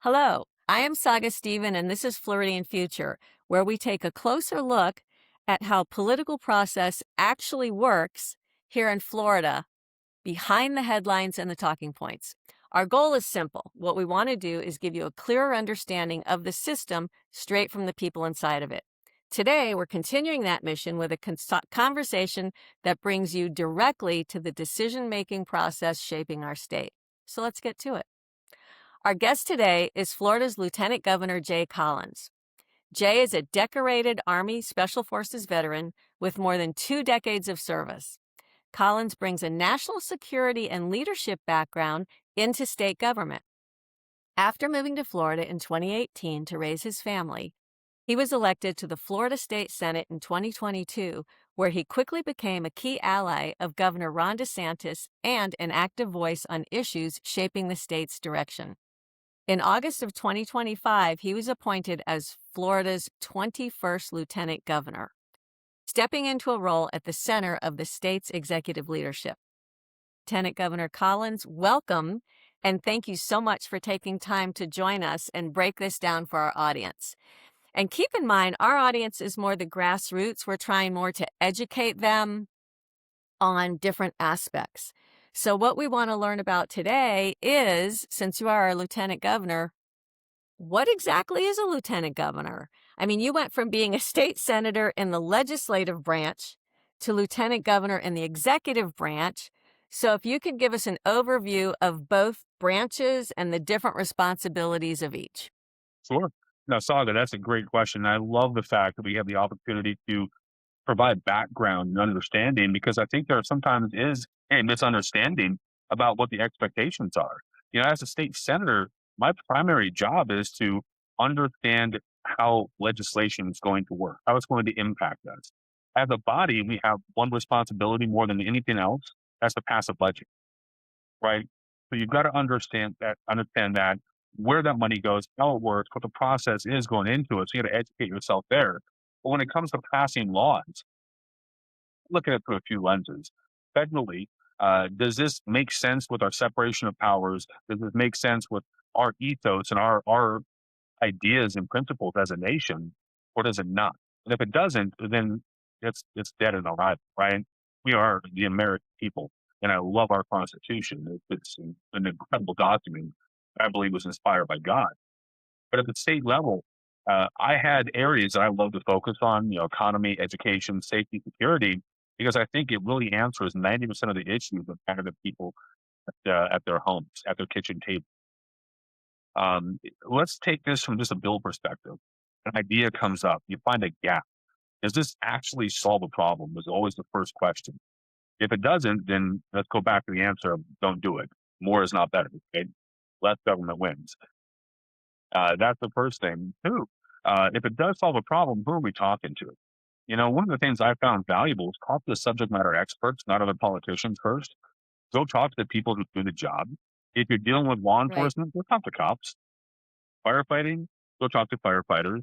Hello, I am Saga Stephen, and this is Floridian Future, where we take a closer look at how political process actually works here in Florida, behind the headlines and the talking points. Our goal is simple. What we want to do is give you a clearer understanding of the system straight from the people inside of it. Today, we're continuing that mission with a conversation that brings you directly to the decision-making process shaping our state. So let's get to it. Our guest today is Florida's Lieutenant Governor Jay Collins. Jay is a decorated Army Special Forces veteran with more than 2 decades of service. Collins brings a national security and leadership background into state government. After moving to Florida in 2018 to raise his family, he was elected to the Florida State Senate in 2022, where he quickly became a key ally of Governor Ron DeSantis and an active voice on issues shaping the state's direction. In August of 2025, he was appointed as Florida's 21st Lieutenant Governor, stepping into a role at the center of the state's executive leadership. Lieutenant Governor Collins, welcome, and thank you so much for taking time to join us and break this down for our audience. And keep in mind, our audience is more the grassroots. We're trying more to educate them on different aspects. So what we want to learn about today is, since you are our lieutenant governor, what exactly is a lieutenant governor? I mean, you went from being a state senator in the legislative branch to lieutenant governor in the executive branch. So if you could give us an overview of both branches and the different responsibilities of each. Sure. No, Saga, that's a great question. I love the fact that we have the opportunity to provide background and understanding because I think there sometimes is a misunderstanding about what the expectations are. As a state senator, my primary job is to understand how legislation is going to work, how it's going to impact us. As a body, we have one responsibility more than anything else. That's to pass a budget, right? So you've got to understand that where that money goes, how it works, what the process is going into it. So you got to educate yourself there. But when it comes to passing laws, look at it through a few lenses. Federally, does this make sense with our separation of powers? Does this make sense with our ethos and our ideas and principles as a nation, or does it not? And if it doesn't, then it's dead in arrival, right? We are the American people, and I love our Constitution. It's an incredible document. I believe was inspired by God. But at the state level, I had areas that I love to focus on, economy, education, safety, security, because I think it really answers 90% of the issues that matter to people at their homes, at their kitchen table. Let's take this from just a bill perspective. An idea comes up, you find a gap. Does this actually solve a problem? Was always the first question. If it doesn't, then let's go back to the answer of don't do it. More is not better. Okay? Less government wins. That's the first thing. Two, if it does solve a problem, who are we talking to? One of the things I found valuable is talk to the subject matter experts, not other politicians first. Go talk to the people who do the job. If you're dealing with law Right. enforcement, go talk to cops. Firefighting, go talk to firefighters.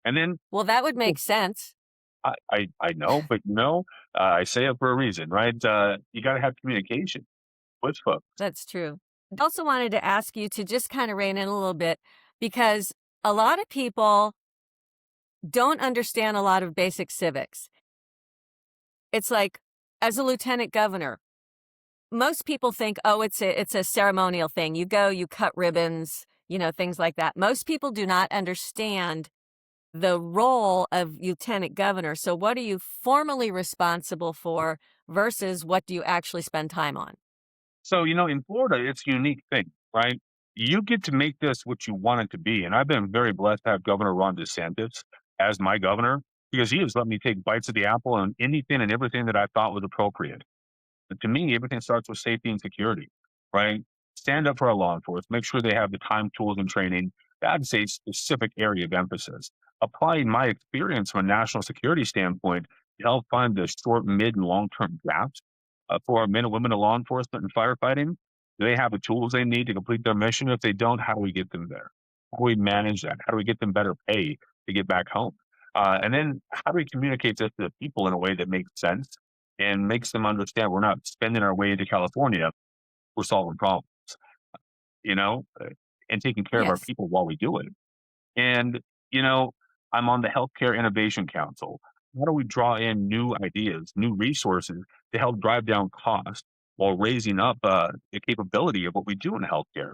And then Well, that would make sense. I know, but I say it for a reason, right? You got to have communication with folks. That's true. I also wanted to ask you to just kind of rein in a little bit because a lot of people don't understand a lot of basic civics. It's like, as a lieutenant governor, most people think, oh, it's a ceremonial thing. You go, you cut ribbons, things like that. Most people do not understand the role of lieutenant governor. So what are you formally responsible for versus what do you actually spend time on? So, in Florida, it's a unique thing, right? You get to make this what you want it to be. And I've been very blessed to have Governor Ron DeSantis as my governor because he has let me take bites of the apple on anything and everything that I thought was appropriate. But to me, everything starts with safety and security, right? Stand up for our law enforcement, make sure they have the time, tools, and training. That's a specific area of emphasis. Applying my experience from a national security standpoint to help find the short, mid, and long term gaps for our men and women in law enforcement and firefighting. Do they have the tools they need to complete their mission? If they don't, how do we get them there? How do we manage that? How do we get them better pay to get back home? And then how do we communicate this to the people in a way that makes sense and makes them understand we're not spending our way into California, we're solving problems, you know? and taking care of our Yes. people while we do it. And, you know, I'm on the Healthcare Innovation Council. How do we draw in new ideas, new resources to help drive down costs while raising up the capability of what we do in healthcare?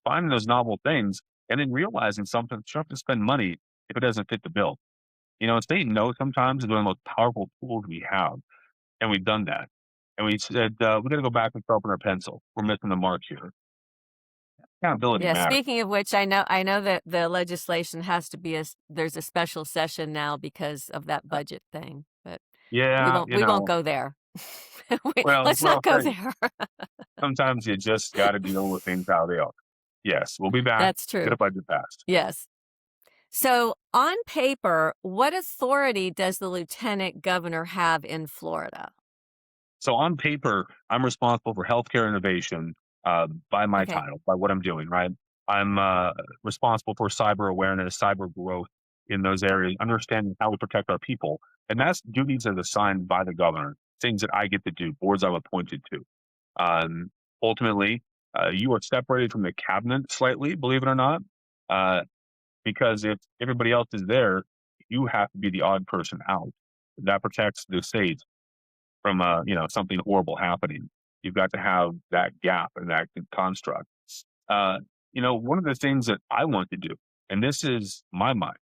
Finding those novel things and then realizing something, you don't have to spend money if it doesn't fit the bill. Saying no sometimes is one of the most powerful tools we have. And we've done that. And we said, we got to go back and sharpen our pencil. We're missing the mark here. Accountability Yeah, matters. speaking of which, I know that the legislation has to be there's a special session now because of that budget thing, but we Yeah, won't go there. well, Let's not well, go hey, there. sometimes you just gotta deal with things how they are. Yes, we'll be back. That's Get true. a budget passed. Yes. So, on paper, what authority does the lieutenant governor have in Florida? So on paper, I'm responsible for healthcare innovation, by my Okay. title, by what I'm doing, right? I'm responsible for cyber awareness, cyber growth in those areas, understanding how we protect our people, and that's duties that are assigned by the governor, things that I get to do, boards I'm appointed to. Um, Ultimately, you are separated from the cabinet slightly, believe it or not, uh, because if everybody else is there, you have to be the odd person out. That protects the state from something horrible happening. You've got to have that gap and that construct. Uh, one of the things that I want to do, and this is my mind,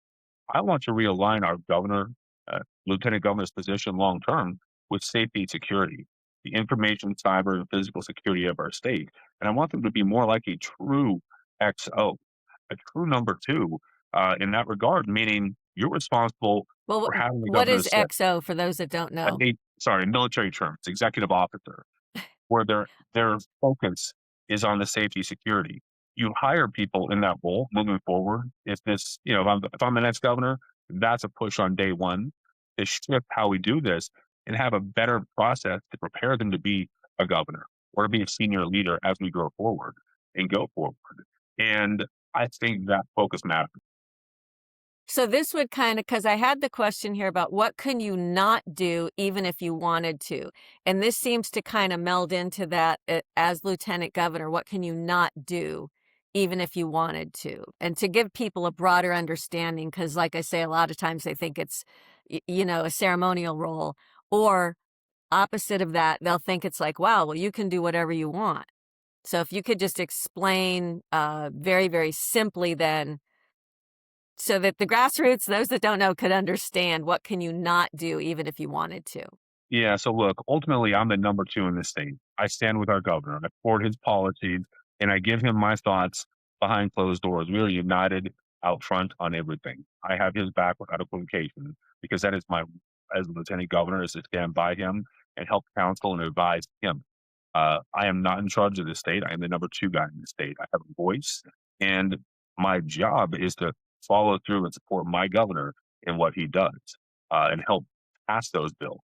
I want to realign our governor, lieutenant governor's position long term with safety and security, the information, cyber, and physical security of our state. And I want them to be more like a true XO, a true number two in that regard, meaning you're responsible Well, for having the what governor is say, XO for those that don't know? sorry, military terms, executive officer, where their focus is on the safety security. You hire people in that role moving forward. If I'm the next governor, that's a push on day one to shift how we do this and have a better process to prepare them to be a governor or to be a senior leader as we go forward and go forward. And I think that focus matters. So this would kinda, because I had the question here about what can you not do even if you wanted to? And this seems to kinda meld into that, as lieutenant governor, what can you not do even if you wanted to? And to give people a broader understanding, because, like I say, a lot of times they think it's, a ceremonial role, or opposite of that, they'll think it's like, "Wow, well, you can do whatever you want." So if you could just explain, very, very simply then, so that the grassroots, those that don't know, could understand what can you not do even if you wanted to. Yeah, so look, ultimately, I'm the number 2 in the state. I stand with our governor. I support his policies, and I give him my thoughts behind closed doors. We are united out front on everything. I have his back without equivocation because that is my as lieutenant governor is to stand by him and help counsel and advise him. I am not in charge of the state. I am the number 2 guy in the state. I have a voice, and my job is to follow through and support my governor in what he does, and help pass those bills.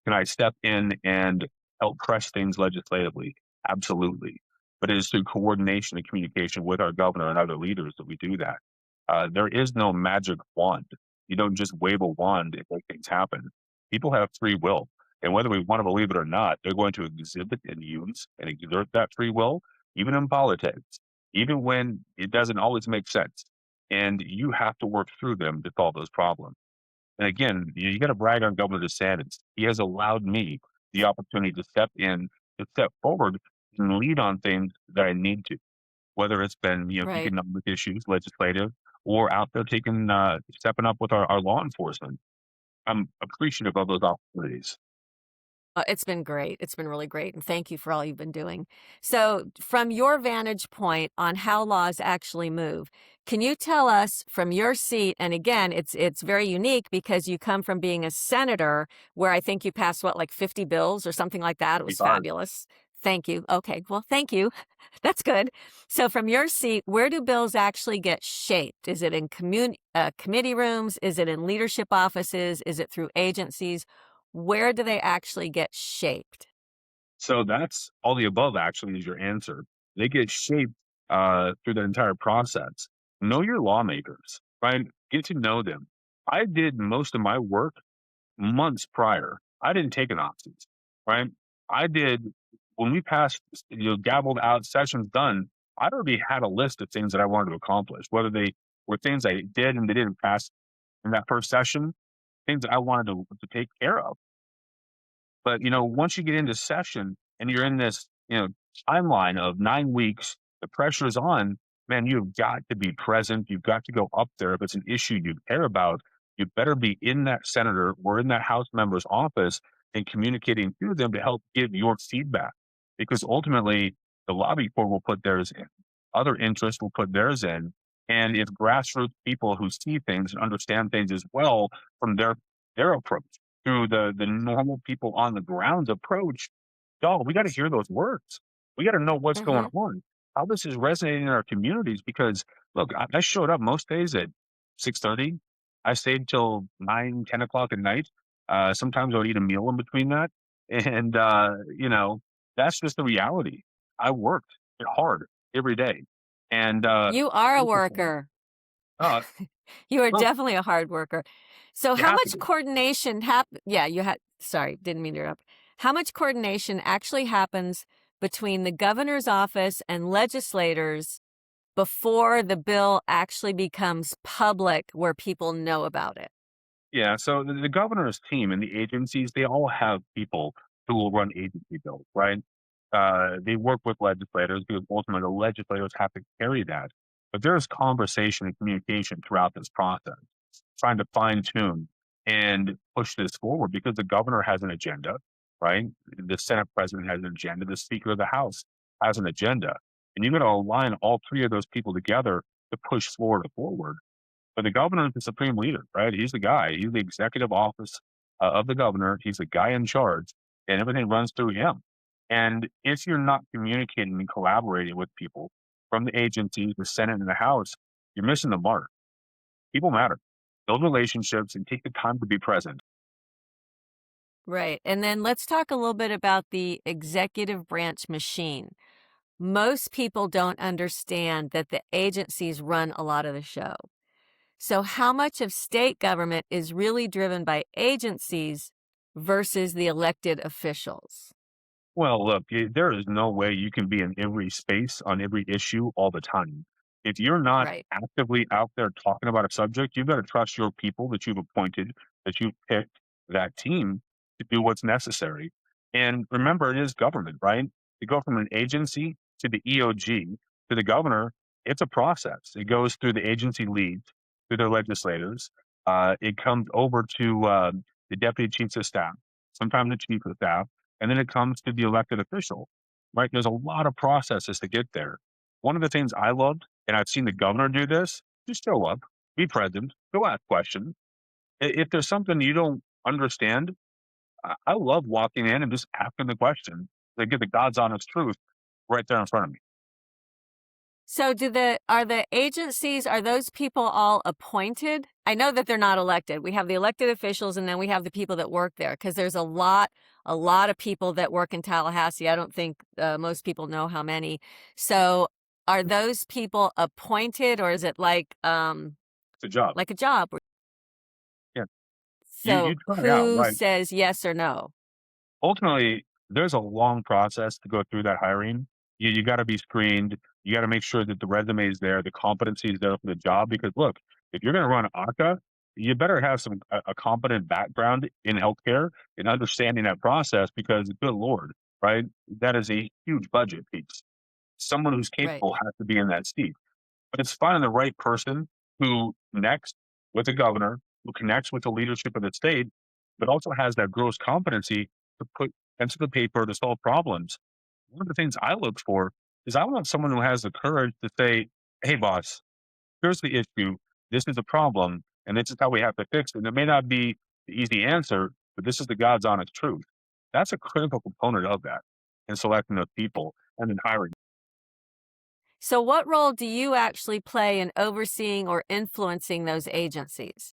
Can I step in and help press things legislatively? Absolutely. But it is through coordination and communication with our governor and other leaders that we do that. There is no magic wand. You don't just wave a wand and make things happen. People have free will. And whether we want to believe it or not, they're going to exhibit and use and exert that free will, even in politics, even when it doesn't always make sense. And you have to work through them to solve those problems. And again, you got to brag on Governor DeSantis. He has allowed me the opportunity to step in, to step forward and lead on things that I need to, whether it's been, Right. economic issues, legislative, or out there stepping up with our law enforcement. I'm appreciative of those opportunities. It's been great. It's been really great, and thank you for all you've been doing. So, from your vantage point on how laws actually move, can you tell us from your seat, and again, it's very unique because you come from being a senator where I think you passed, what, like 50 bills or something like that? It was fabulous. Thank you. Okay, well, thank you. That's good. So, from your seat, where do bills actually get shaped? Is it in committee rooms? Is it in leadership offices? Is it through agencies? Where do they actually get shaped? So that's all the above actually is your answer. They get shaped through the entire process. Know your lawmakers, right? Get to know them. I did most of my work months prior. I didn't take an options, right? I did when we passed, gavelled out, sessions done. I already had a list of things that I wanted to accomplish, whether they were things I did and they didn't pass in that first session, things that I wanted to take care of. But, once you get into session and you're in this, timeline of 9 weeks, the pressure is on, man, you've got to be present. You've got to go up there. If it's an issue you care about, you better be in that senator or in that House member's office and communicating through them to help give your feedback. Because ultimately, the lobby board will put theirs in, other interests will put theirs in. And if grassroots people who see things and understand things as well from their approach through the normal people on the ground's approach, dog, we got to hear those words. We got to know what's going Mhm. on, how this is resonating in our communities. Because look, I showed up most days at 6:30. I stayed till 9, 10 o'clock at night. Sometimes I would eat a meal in between that, and that's just the reality. I worked hard every day, and You are a worker. uh, You are look, definitely a hard worker. So you how have to much be. coordination yeah, you had sorry, didn't mean to interrupt. How much coordination actually happens between the governor's office and legislators before the bill actually becomes public where people know about it? Yeah, so the governor's team and the agencies, they all have people who will run agency bills, right? They work with legislators because ultimately the legislators have to carry that. But there's conversation and communication throughout this process, trying to fine tune and push this forward because the governor has an agenda, right? The Senate president has an agenda. The Speaker of the House has an agenda. And you're going to align all three of those people together to push Florida forward. But the governor is the supreme leader, right? He's the guy. He's the executive office of the governor. He's the guy in charge, and everything runs through him. And if you're not communicating and collaborating with people from the agencies, the Senate, and the House, you're missing the mark. People matter. Build relationships and take the time to be present. Right. And then let's talk a little bit about the executive branch machine. Most people don't understand that the agencies run a lot of the show. So, how much of state government is really driven by agencies versus the elected officials? Well, look, there is no way you can be in every space on every issue all the time. If you're not Right. actively out there talking about a subject, you've got to trust your people that you've appointed, that you've picked, that team to do what's necessary. And remember, it is government, right? To go from an agency to the EOG to the governor, it's a process. It goes through the agency leads, through their legislators. It comes over to the deputy chiefs of staff, sometimes the chief of staff, and then it comes to the elected official, right? There's a lot of processes to get there. One of the things I loved, and I've seen the governor do this, just show up, be present, go ask questions. If there's something you don't understand, I love walking in and just asking the question. They get the God's honest truth right there in front of me. So are the agencies, are those people all appointed? I know that they're not elected. We have the elected officials and then we have the people that work there because there's a lot of people that work in Tallahassee. I don't think most people know how many. So are those people appointed or is it It's a job. like a job? Yeah. You So turn it out, who right? says yes or no? Ultimately, there's a long process to go through that hiring. You gotta be screened. You gotta make sure that the resume is there, the competency is there for the job. Because look, if you're gonna run ACA, you better have a competent background in healthcare and understanding that process because good lord, right? That is a huge budget piece. Someone who's Right. capable has to be in that seat. But it's finding the right person who connects with the governor, who connects with the leadership of the state, but also has that gross competency to put pen to the paper to solve problems. One of the things I look for is I want someone who has the courage to say, "Hey, boss, here's the issue. This is the problem, and this is how we have to fix it." And it may not be the easy answer, but this is the God's honest truth. That's a critical component of that in selecting those people and then hiring. So what role do you actually play in overseeing or influencing those agencies?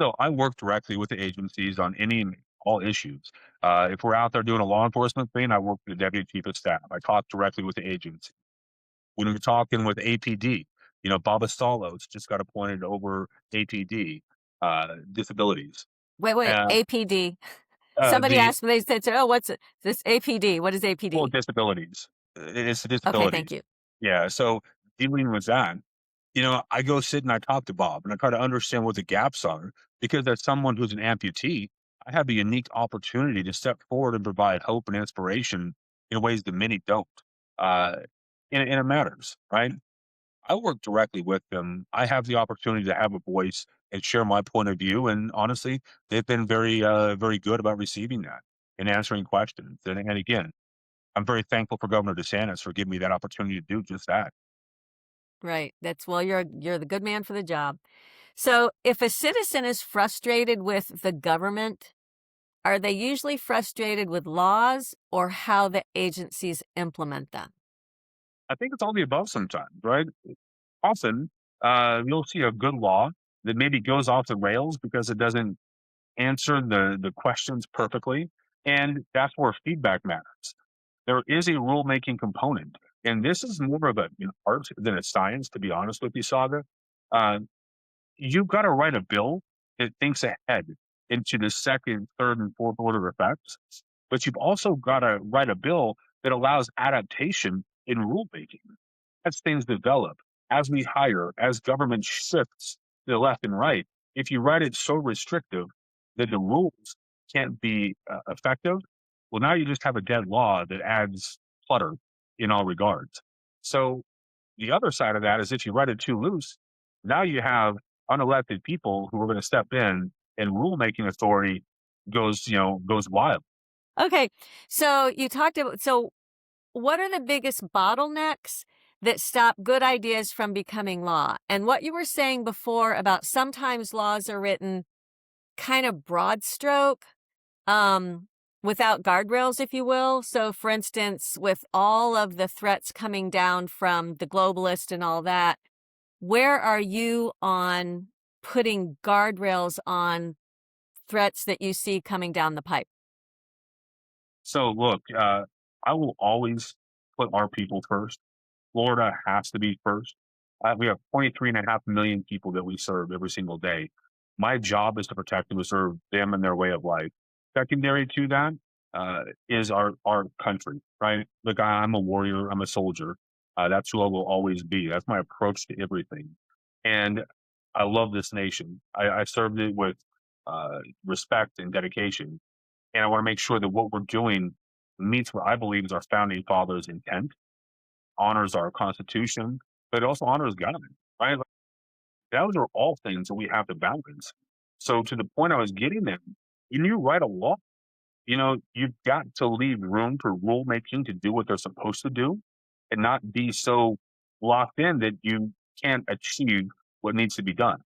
So I work directly with the agencies on any and all issues. If we're out there doing a law enforcement thing, I work with the deputy chief of staff. I talk directly with the agency. When we're talking with APD, Baba Salos just got appointed over APD, disabilities. Wait, Uh, APD. Somebody the asked me, they said, "Oh, what's this APD? What is Full APD?" disabilities. It's the Okay, thank disabilities. you. Yeah, so dealing with that, I go sit and I talk to Bob and I try to understand what the gaps are because as someone who's an amputee, I have a unique opportunity to step forward and provide hope and inspiration in ways that many don't. Uh, and it matters, right? I work directly with them. I have the opportunity to have a voice and share my point of view. And honestly, they've been very good about receiving that and answering questions. And again, I'm very thankful for Governor DeSantis for giving me that opportunity to do just that. Right. That's well, you're the good man for the job. So, if a citizen is frustrated with the government, are they usually frustrated with laws or how the agencies implement them? I think it's all the above sometimes, right? Often, you'll see a good law that maybe goes off the rails because it doesn't answer the questions perfectly, and that's where feedback matters. There is a rulemaking component, and this is more of a art than a science, to be honest with you, Saga. Uh, you've got to write a bill that thinks ahead into the second, third, and fourth order effects, but you've also got to write a bill that allows adaptation in rulemaking. As things develop, as we hire, as government shifts to the left and right, if you write it so restrictive that the rules can't be effective, well, now you just have a dead law that adds clutter in all regards. So the other side of that is if you write it too loose, now you have unelected people who are going to step in and rulemaking authority goes wild. Okay. So, you talked about what are the biggest bottlenecks that stop good ideas from becoming law? And what you were saying before about sometimes laws are written kind of broad stroke, um, without guardrails, if you will. So, for instance, with all of the threats coming down from the globalist and all that, where are you on putting guardrails on threats that you see coming down the pipe? So look, I will always put our people first. Florida has to be first. We have 23.5 million people that we serve every single day. My job is to protect and preserve them and their way of life. Secondary to that is our country, right? Look, I'm a warrior. I'm a soldier. That's who I will always be. That's my approach to everything. And I love this nation. I served it with respect and dedication. And I want to make sure that what we're doing meets what I believe is our founding fathers' intent, honors our Constitution, but it also honors government, right? Like, those are all things that we have to balance. So to the point I was getting at, when you write a law, you've got to leave room for rulemaking to do what they're supposed to do and not be so locked in that you can't achieve what needs to be done.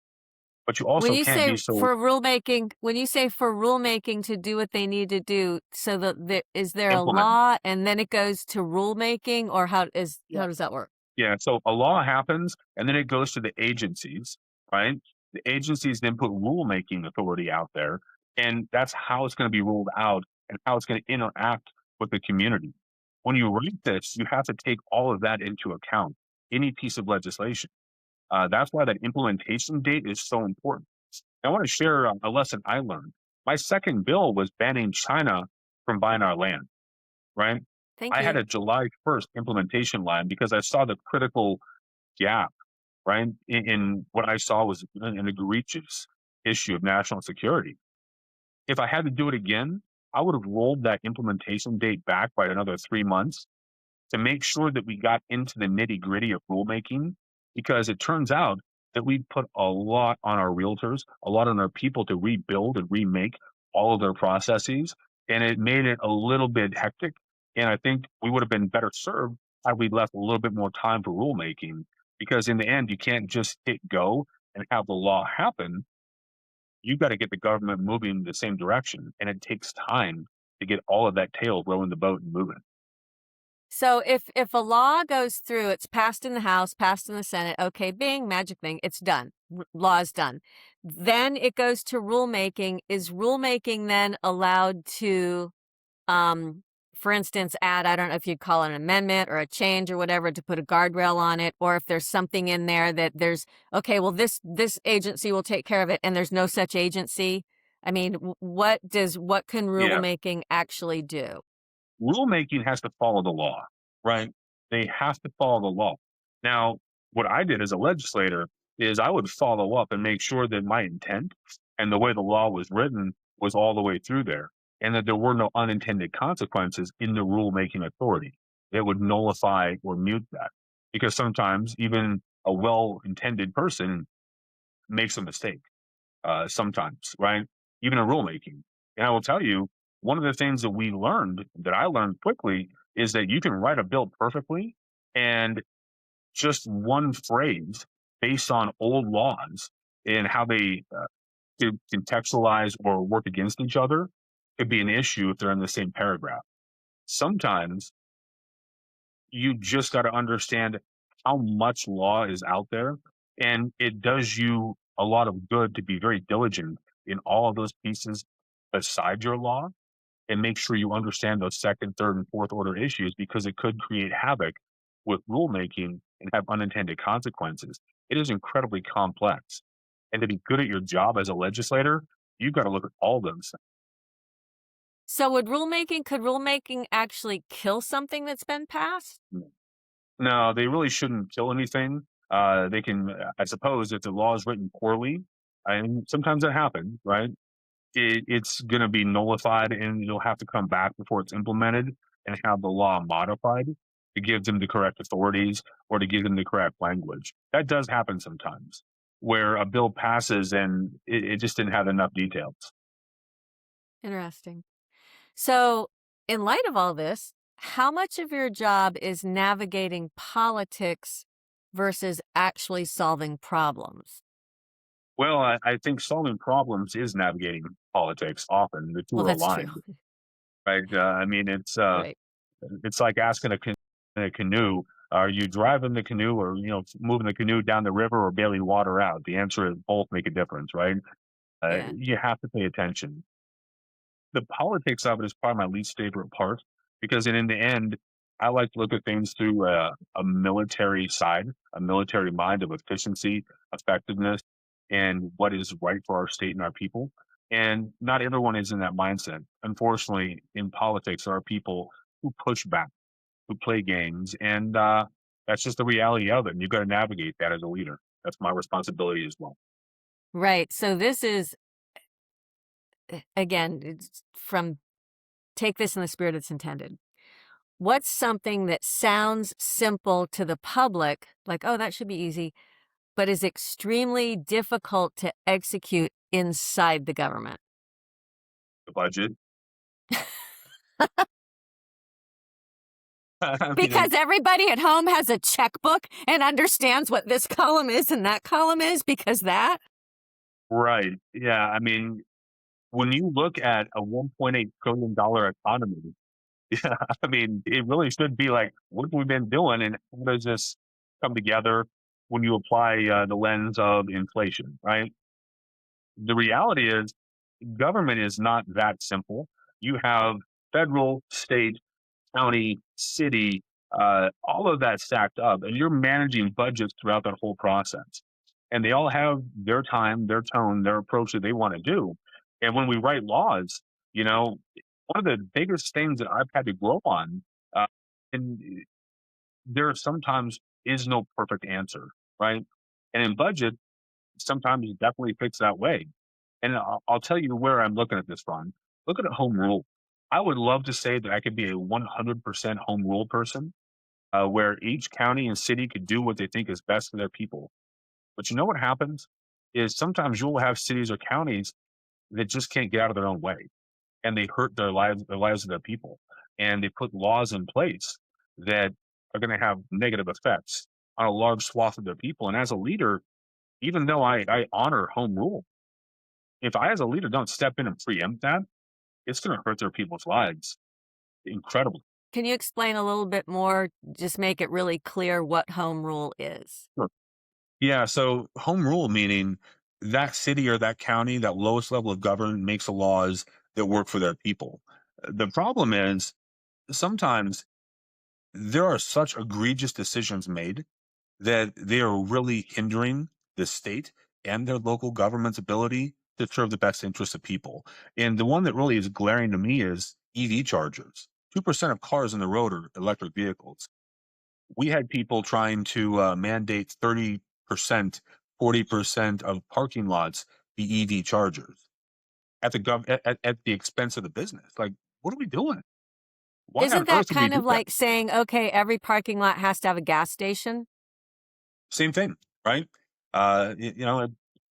But you When also you can't say be so for rulemaking when you say for rulemaking to do what they need to do, so is there a implement. law and then it goes to rulemaking, or how does that work? Yeah, so a law happens and then it goes to the agencies, right? The agencies then put rulemaking authority out there, and that's how it's going to be ruled out and how it's going to interact with the community. When you write this, you have to take all of that into account, any piece of legislation. That's why that implementation date is so important. I want to share a lesson I learned. My second bill was banning China from buying our land, right? Thank I had you. a July 1st implementation line because I saw the critical gap, right? In what I saw was an egregious issue of national security. If I had to do it again, I would have rolled that implementation date back by another 3 months to make sure that we got into the nitty gritty of rulemaking because it turns out that we put a lot on our realtors, a lot on our people to rebuild and remake all of their processes. And it made it a little bit hectic. And I think we would have been better served had we left a little bit more time for rulemaking because in the end, you can't just hit go and have the law happen. You've got to get the government moving the same direction. And it takes time to get all of that tail rowing the boat and moving. So if a law goes through, it's passed in the House, passed in the Senate, okay, bing, magic thing, it's done. Law is done. Then it goes to rulemaking. Is rulemaking then allowed to um, for instance, add, I don't know if you'd call it an amendment or a change or whatever to put a guardrail on it, or if there's something in there that there's, okay, well, this agency will take care of it, and there's no such agency. I mean, what can Yeah. rulemaking actually do? Rulemaking has to follow the law, right? They have to follow the law. Now, what I did as a legislator is I would follow up and make sure that my intent and the way the law was written was all the way through there, and that there were no unintended consequences in the rulemaking authority that would nullify or mute that. Because sometimes even a well intended person makes a mistake, sometimes, right? Even in rulemaking. And I will tell you, one of the things that we learned, that I learned quickly, is that you can write a bill perfectly, and just one phrase based on old laws and how they contextualize or work against each other could be an issue if they're in the same paragraph. Sometimes you just got to understand how much law is out there, and it does you a lot of good to be very diligent in all of those pieces beside your law, and make sure you understand those second, third, and fourth order issues, because it could create havoc with rulemaking and have unintended consequences. It is incredibly complex. And to be good at your job as a legislator, you've got to look at all those So could rulemaking actually kill something that's been passed? things. No, they really shouldn't kill anything. They can, I suppose, if the law is written poorly, and sometimes that happens, right? It's going to be nullified, and you'll have to come back before it's implemented and have the law modified to give them the correct authorities or to give them the correct language. That does happen sometimes where a bill passes and it just didn't have enough details. Interesting. So, in light of all this, how much of your job is navigating politics versus actually solving problems? Well, I think solving problems is navigating politics often. The two Well, are that's true. aligned, right? I mean, Right. it's like asking a canoe, are you driving the canoe or, moving the canoe down the river or bailing water out? The answer is both make a difference, right? Yeah. You have to pay attention. The politics of it is probably my least favorite part, because in the end, I like to look at things through a military side, a military mind of efficiency, effectiveness, and what is right for our state and our people. And not everyone is in that mindset. Unfortunately, in politics, there are people who push back, who play games, and that's just the reality of it. And you've got to navigate that as a leader. That's my responsibility as well. Right. So, this is, again, it's from take this in the spirit it's intended. What's something that sounds simple to the public, like, oh, that should be easy, but is extremely difficult to execute inside the government? The budget. I mean, Because everybody at home has a checkbook and understands what this column is and that column is because that? right. Yeah. I mean, when you look at a $1.8 trillion economy, yeah, I mean, it really should be like, what have we been doing, and how does this come together when you apply the lens of inflation, right? The reality is, government is not that simple. You have federal, state, county, city, all of that stacked up, and you're managing budgets throughout that whole process. And they all have their time, their tone, their approach that they want to do. And when we write laws, you know, one of the biggest things that I've had to grow on, and there sometimes is no perfect answer, right? And in budget, sometimes it definitely fits that way. And I'll tell you where I'm looking at this from. Look at home rule. I would love to say that I could be a 100% home rule person, where each county and city could do what they think is best for their people. But you know what happens is sometimes you'll have cities or counties that just can't get out of their own way, and they hurt the lives of their people. And they put laws in place that are going to have negative effects on a large swath of their people. And as a leader, even though I honor home rule, if I as a leader don't step in and preempt that, it's going to hurt their people's lives incredibly. Can you explain a little bit more? Just make it really clear what home rule is. Sure. Yeah. So home rule meaning that city or that county, that lowest level of government makes the laws that work for their people. The problem is sometimes there are such egregious decisions made that they are really hindering the state and their local government's ability to serve the best interests of people. And the one that really is glaring to me is EV chargers. 2% of cars on the road are electric vehicles. we had people trying to mandate 30%, 40% of parking lots be EV chargers at at the expense of the business. Like, what are we doing? Why on Isn't that earth would we kind do of that? like saying, okay, every parking lot has to have a gas station? Same thing, right? You know,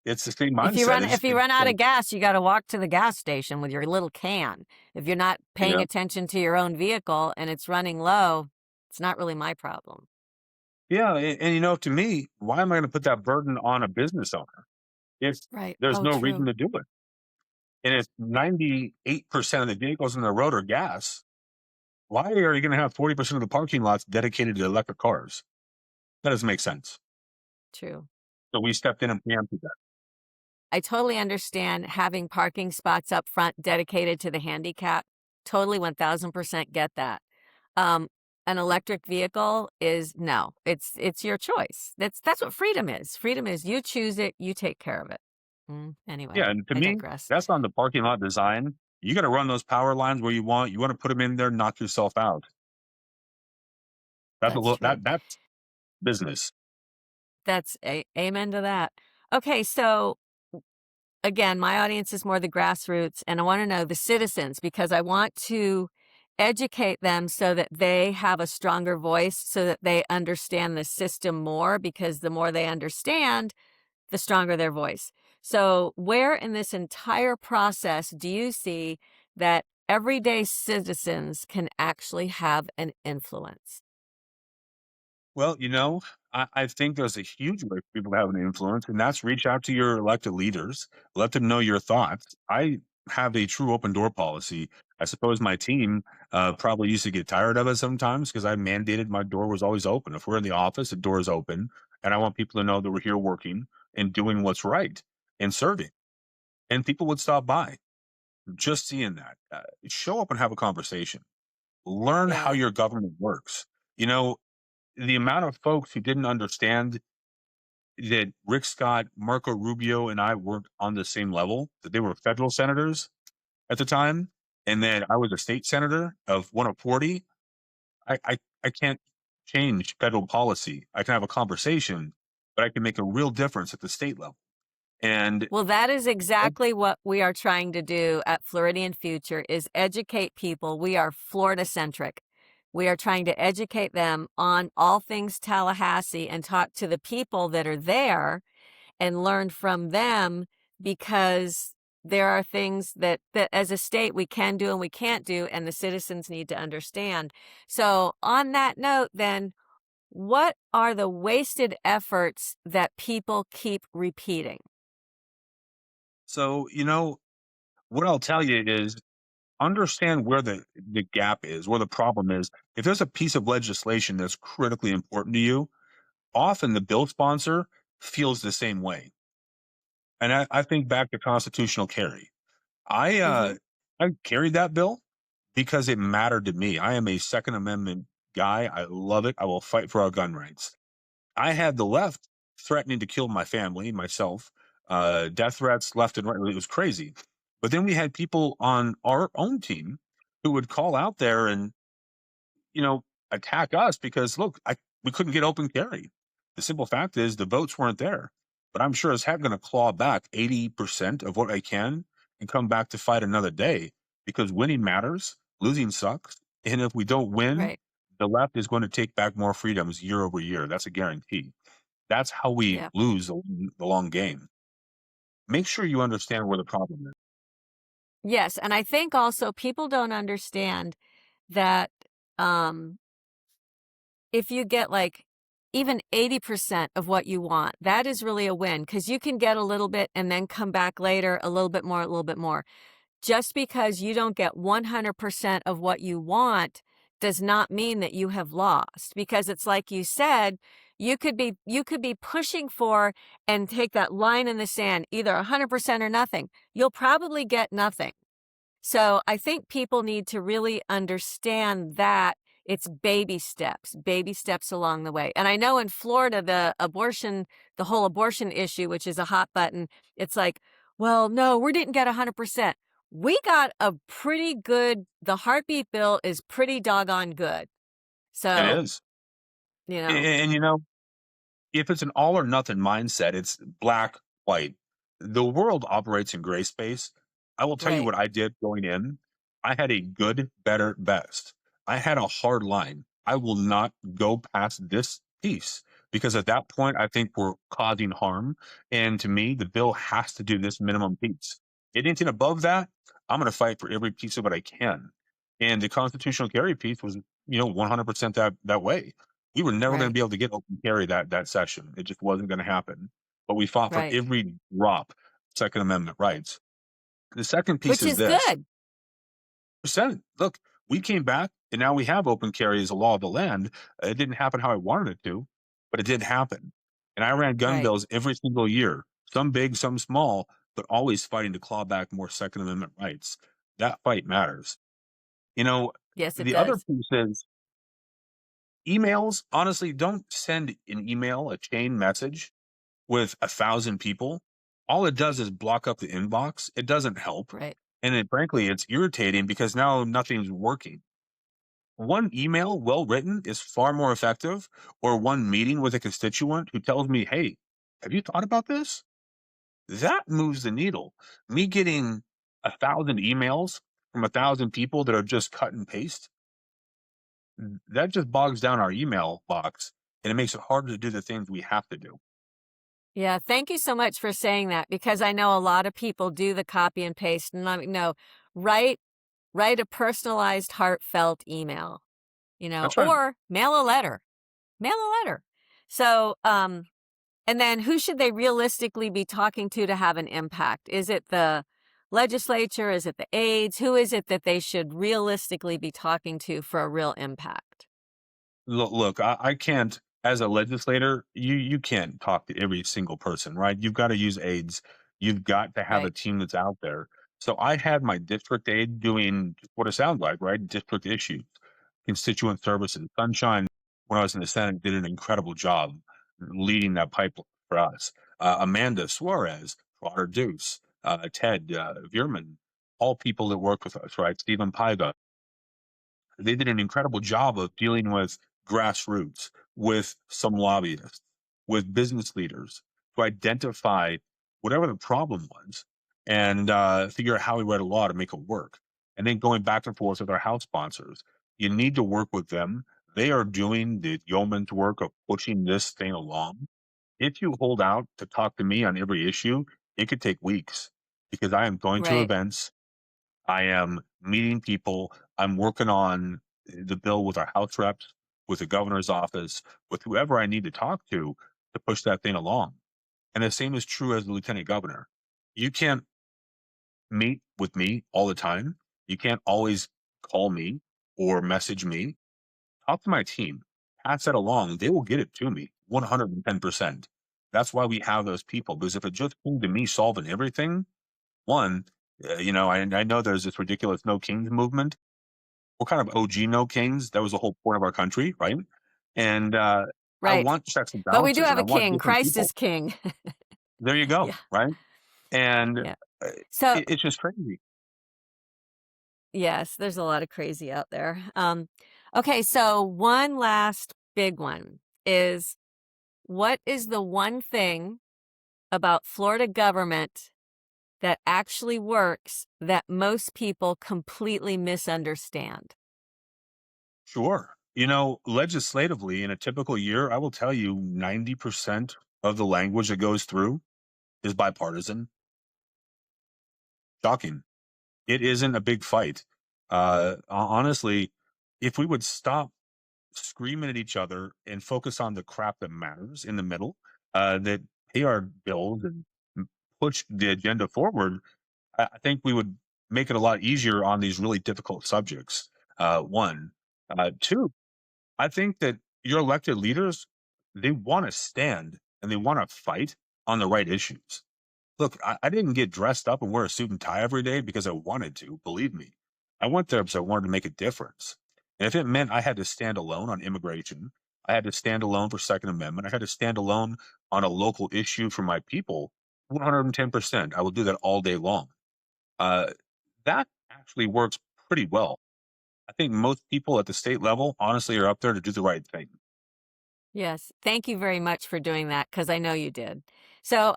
it's the same If you mindset. run if you It's run out like, of gas, you gotta walk to the gas station with your little can. If you're not paying yeah, attention to your own vehicle and it's running low, it's not really my problem. yeah, and to me, why am I going to put that burden on a business owner if Right. there's Oh, no reason true. to do it? And if 98% of the vehicles on the road are gas, why are you going to have 40% of the parking lots dedicated to electric cars? That doesn't make sense. True. So we stepped in and preempted that. I totally understand having parking spots up front dedicated to the handicap. Totally 1000% get that. Um, an electric vehicle is no. It's your choice. That's what freedom is. Freedom is you choose it, you take care of it. Anyway, Yeah, and to I me, digress. that's on the parking lot design. You got to run those power lines where you want. You want to put them in there, knock yourself out. That's a That's little true. that's business. Amen to that. Okay, so again, my audience is more the grassroots, and I want to know the citizens because I want to educate them so that they have a stronger voice, so that they understand the system more. Because the more they understand, the stronger their voice. So, where in this entire process do you see that everyday citizens can actually have an influence? Well, I think there's a huge way for people to have an influence, and that's reach out to your elected leaders, let them know your thoughts. I have a true open door policy. I suppose my team probably used to get tired of it sometimes because I mandated my door was always open. If we're in the office, the door is open, and I want people to know that we're here working and doing what's right and serving. And people would stop by just seeing that. Show up and have a conversation. Learn how Yeah. your government works. You know, the amount of folks who didn't understand that Rick Scott, Marco Rubio, and I worked on the same level, that they were federal senators at the time, and that I was a state senator of one of 40. I can't change federal policy. I can have a conversation, but I can make a real difference at the state level. And Well, that is exactly what we are trying to do at Floridian Future is educate people. We are Florida centric. We are trying to educate them on all things Tallahassee and talk to the people that are there and learn from them because there are things that as a state we can do and we can't do and the citizens need to understand. So, on that note then, what are the wasted efforts that people keep repeating? so, what I'll tell you is understand where the gap is, where the problem is. If there's a piece of legislation that's critically important to you, often the bill sponsor feels the same way. And I think back to constitutional carry. I uh Mhm. I carried that bill because it mattered to me. I am a Second Amendment guy. I love it. I will fight for our gun rights. I had the left threatening to kill my family, myself, death threats left and right. It was crazy. But then we had people on our own team who would call out there and you know, attack us because look, we couldn't get open carry. The simple fact is the votes weren't there. But I'm sure as heck going to claw back 80% of what I can and come back to fight another day because winning matters, losing sucks. And if we don't win, Right. the left is going to take back more freedoms year over year. That's a guarantee. That's how we Yeah. lose the long game. Make sure you understand where the problem is. Yes, and I think also people don't understand that, um, if you get, like, even 80% of what you want, that is really a win because you can get a little bit and then come back later, a little bit more, a little bit more. Just because you don't get 100% of what you want does not mean that you have lost because it's like you said, you could be pushing for and take that line in the sand, either 100% or nothing. You'll probably get nothing. So I think people need to really understand that it's baby steps along the way. And I know in Florida, the whole abortion issue, which is a hot button, it's like, well, no, we didn't get 100%. We got a pretty good, the heartbeat bill is pretty doggone good. It So is. you And, know? and you know, if it's an all or nothing mindset, it's black, white. The world operates in gray space. I will tell you Right, what I did going in. I had a good, better, best. I had a hard line. I will not go past this piece because at that point, I think we're causing harm. And to me, the bill has to do this minimum piece. Anything above that, I'm going to fight for every piece of it I can. And the constitutional carry piece was, 100% that way. We were never going to right, be able to get open carry that session. It just wasn't going to happen. But we fought for right. every drop Second Amendment rights. The second piece Which is is this. good. Senate, look, we came back and now we have open carry as a law of the land. It didn't happen how I wanted it to, but it did happen. And I ran gun Right. bills every single year, some big, some small, but always fighting to claw back more Second Amendment rights. That fight matters. You know, Yes, it the other does. piece is emails. Honestly, don't send an email, a chain message with 1,000 people. All it does is block up the inbox. It doesn't help. Right, And then, frankly, it's irritating because now nothing's working. One email, well written, is far more effective, or one meeting with a constituent who tells me, hey, have you thought about this? That moves the needle. Me getting 1,000 emails from 1,000 people that are just cut and paste, that just bogs down our email box and it makes it harder to do the things we have to do. yeah, thank you so much for saying that because I know a lot of people do the copy and paste, and let me know, write write a personalized, heartfelt email, That's right. or mail a letter. So, and then who should they realistically be talking to have an impact? Is it the legislature? Is it the aides? Who is it that they should realistically be talking to for a real impact? Look, I can't, as a legislator, you can't talk to every single person, right? You've got to use aides. You've got to have a Right, team that's out there. So I had my district aide doing what it sounds like, right? District issues, constituent services. Sunshine, when I was in the Senate, did an incredible job leading that pipeline for us. Amanda Suarez, Trotter Deuce, Ted Vierman, all people that worked with us, right? Stephen Paiva, they did an incredible job of dealing with grassroots, with some lobbyists, with business leaders to identify whatever the problem was and figure out how we write a law to make it work. And then going back and forth with our House sponsors. You need to work with them. They are doing the yeoman's work of pushing this thing along. If you hold out to talk to me on every issue, it could take weeks because I am going to right, events. I am meeting people. I'm working on the bill with our House reps, with the governor's office, with whoever I need to talk to push that thing along. And the same is true as the lieutenant governor. You can't meet with me all the time. You can't always call me or message me. Talk to my team. Pass that along. They will get it to me 110%. That's why we have those people. Because if it just came to me solving everything, one, I know there's this ridiculous no kings movement. We're kind of OG no kings. That was the whole point of our country, right? And I right. want checks and But we do balances, have and I a want king. different Christ people. is king. There you go, Yeah, right? And yeah. So, it's just crazy. yes, there's a lot of crazy out there. Okay, so one last big one is what is the one thing about Florida government that actually works that most people completely misunderstand? Sure. Legislatively, in a typical year, I will tell you 90% of the language that goes through is bipartisan. Shocking. It isn't a big fight. Honestly, if we would stop screaming at each other and focus on the crap that matters in the middle, that pay our bills and push the agenda forward, I think we would make it a lot easier on these really difficult subjects. One, two, I think that your elected leaders, they want to stand and they want to fight on the right issues. Look, I didn't get dressed up and wear a suit and tie every day because I wanted to, believe me. I went there because I wanted to make a difference. And if it meant I had to stand alone on immigration, I had to stand alone for Second Amendment, I had to stand alone on a local issue for my people, 110%. I will do that all day long. Uh, that actually works pretty well. I think most people at the state level honestly are up there to do the right thing. Yes. Thank you very much for doing that because I know you did. So,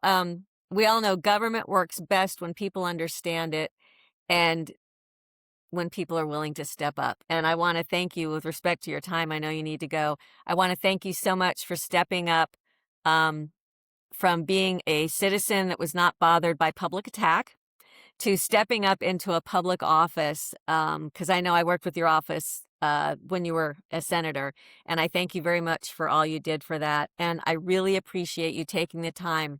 we all know government works best when people understand it and when people are willing to step up. And I want to thank you with respect to your time. I know you need to go. I want to thank you so much for stepping up um, from being a citizen that was not bothered by public attack to stepping up into a public office, because I know I worked with your office when you were a senator, and I thank you very much for all you did for that. And I really appreciate you taking the time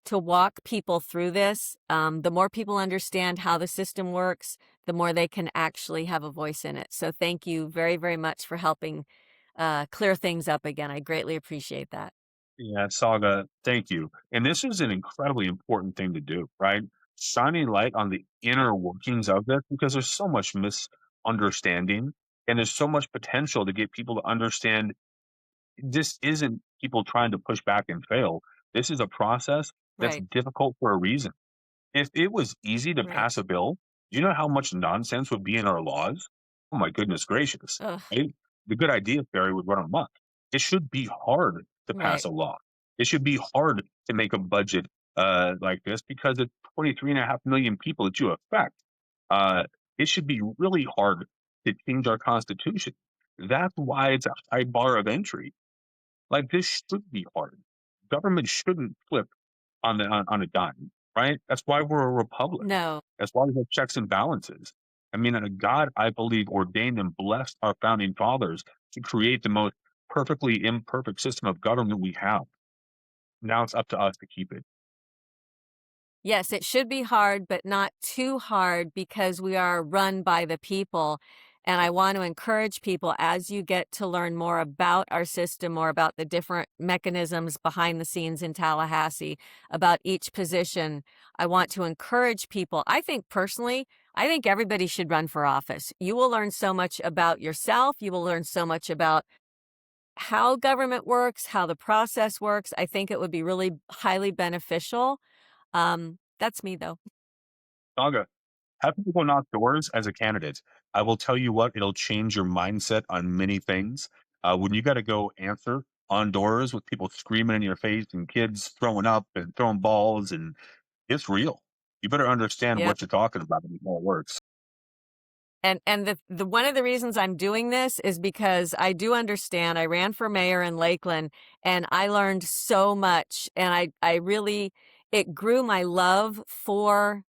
to walk people through this. The more people understand how the system works, the more they can actually have a voice in it. So thank you very, very much for helping clear things up again. I greatly appreciate that. Yeah, Saga, thank you. And this is an incredibly important thing to do, right? Shining light on the inner workings of this because there's so much misunderstanding and there's so much potential to get people to understand this isn't people trying to push back and fail. This is a process that's Right, difficult for a reason. If it was easy to right. pass a bill, do you know how much nonsense would be in our laws? Oh my goodness gracious. Ugh, Right? The good idea fairy would run amok. It should be hard to pass right. a law. It should be hard to make a budget like this because it's 23.5 million people that you affect. Uh, it should be really hard to change our constitution. That's why it's a high bar of entry. Like this should be hard. Government shouldn't flip on a dime, right? That's why we're a republic. No. That's why we have checks and balances. I mean, God, I believe, ordained and blessed our founding fathers to create the most perfectly imperfect system of government we have. Now it's up to us to keep it. Yes, it should be hard, but not too hard because we are run by the people. And I want to encourage people as you get to learn more about our system, more about the different mechanisms behind the scenes in Tallahassee, about each position. I want to encourage people. I think personally, I think everybody should run for office. You will learn so much about yourself. You will learn so much about how government works, how the process works. I think it would be really highly beneficial. That's me though. Saga, have people go knock doors as a candidate. I will tell you what, it'll change your mindset on many things. When you got to go answer on doors with people screaming in your face and kids throwing up and throwing balls, and it's real. You better understand Yep. what you're talking about and how it works. And the one of the reasons I'm doing this is because I do understand. I ran for mayor in Lakeland and I learned so much and I really it grew my love for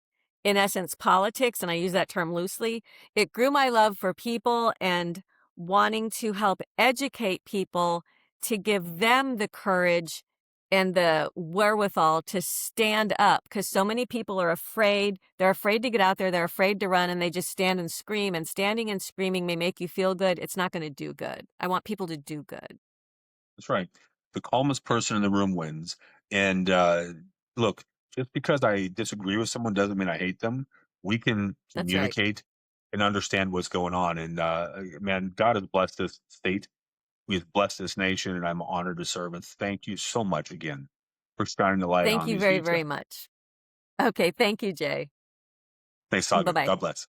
in essence politics and I use that term loosely. It grew my love for people and wanting to help educate people to give them the courage and the wherewithal to stand up because so many people are afraid. They're afraid to get out there. They're afraid to run and they just stand and scream. And standing and screaming may make you feel good. It's not going to do good. I want people to do good. That's right. The calmest person in the room wins. And look, just because I disagree with someone doesn't mean I hate them. We can That's right. communicate and understand what's going on. And man, God has blessed this state. He has blessed this nation, and I'm honored to serve. And thank you so much again for shining the light Thank on you these very, details. very much. Okay. Thank you, Jay. Thanks, Bye Saga. bye. God bless.